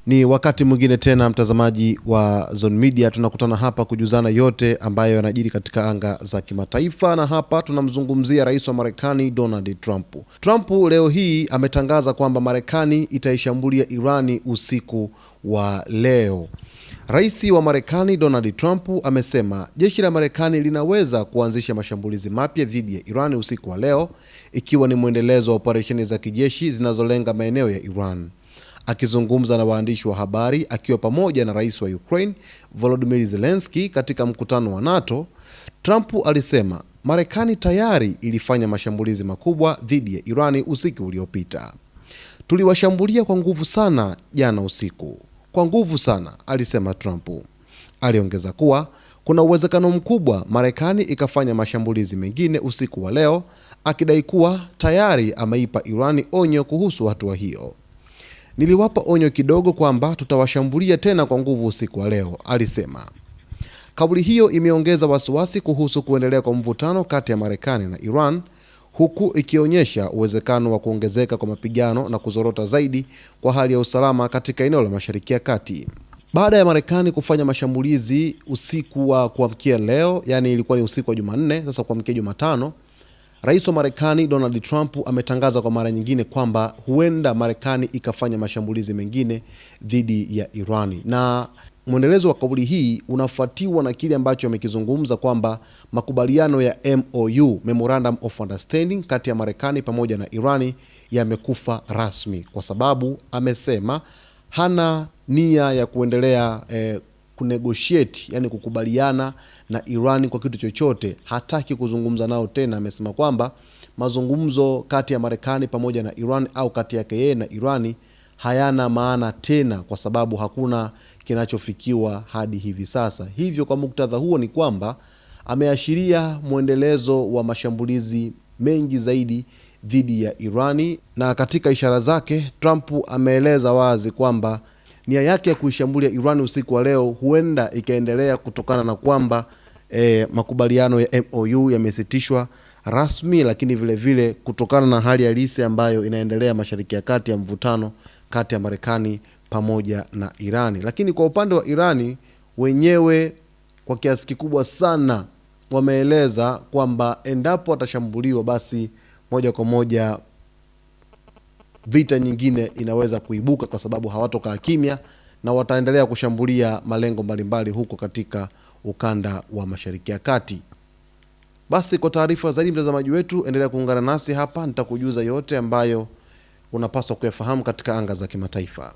Ni wakati mwingine tena, mtazamaji wa Zone Media, tunakutana hapa kujuzana yote ambayo yanajiri katika anga za kimataifa, na hapa tunamzungumzia rais wa Marekani Donald Trump. Trump leo hii ametangaza kwamba Marekani itaishambulia Irani usiku wa leo. Rais wa Marekani Donald Trump amesema jeshi la Marekani linaweza kuanzisha mashambulizi mapya dhidi ya Iran usiku wa leo, ikiwa ni mwendelezo wa operesheni za kijeshi zinazolenga maeneo ya Iran. Akizungumza na waandishi wa habari akiwa pamoja na rais wa Ukraine Volodymyr Zelensky katika mkutano wa NATO, Trump alisema Marekani tayari ilifanya mashambulizi makubwa dhidi ya Irani usiku uliopita. Tuliwashambulia kwa nguvu sana jana usiku. Kwa nguvu sana, alisema Trump. Aliongeza kuwa kuna uwezekano mkubwa Marekani ikafanya mashambulizi mengine usiku wa leo, akidai kuwa tayari ameipa Irani onyo kuhusu hatua hiyo. Niliwapa onyo kidogo kwamba tutawashambulia tena kwa nguvu usiku wa leo, alisema. Kauli hiyo imeongeza wasiwasi kuhusu kuendelea kwa mvutano kati ya Marekani na Iran, huku ikionyesha uwezekano wa kuongezeka kwa mapigano na kuzorota zaidi kwa hali ya usalama katika eneo la Mashariki ya Kati. Baada ya Marekani kufanya mashambulizi usiku wa kuamkia leo, yani ilikuwa ni usiku wa Jumanne, sasa kuamkia Jumatano, rais wa Marekani Donald Trump ametangaza kwa mara nyingine kwamba huenda Marekani ikafanya mashambulizi mengine dhidi ya Irani. Na mwendelezo wa kauli hii unafuatiwa na kile ambacho amekizungumza kwamba makubaliano ya MOU, Memorandum of Understanding, kati ya Marekani pamoja na Irani yamekufa rasmi, kwa sababu amesema hana nia ya kuendelea kunegotiate, yani kukubaliana na Irani kwa kitu chochote. Hataki kuzungumza nao tena. Amesema kwamba mazungumzo kati ya Marekani pamoja na Iran au kati yake yeye na Irani hayana maana tena, kwa sababu hakuna kinachofikiwa hadi hivi sasa. Hivyo kwa muktadha huo ni kwamba ameashiria mwendelezo wa mashambulizi mengi zaidi dhidi ya Irani, na katika ishara zake Trump ameeleza wazi kwamba nia yake ya kuishambulia Iran usiku wa leo huenda ikaendelea kutokana na kwamba makubaliano ya MOU yamesitishwa rasmi, lakini vile vile kutokana na hali halisi ambayo inaendelea Mashariki ya Kati ya mvutano kati ya Marekani pamoja na Irani. Lakini kwa upande wa Irani wenyewe kwa kiasi kikubwa sana wameeleza kwamba endapo watashambuliwa, basi moja kwa moja vita nyingine inaweza kuibuka, kwa sababu hawatokaa kimya na wataendelea kushambulia malengo mbalimbali huko katika ukanda wa Mashariki ya Kati. Basi kwa taarifa zaidi, mtazamaji wetu, endelea kuungana nasi hapa, nitakujuza yote ambayo unapaswa kuyafahamu katika anga za kimataifa.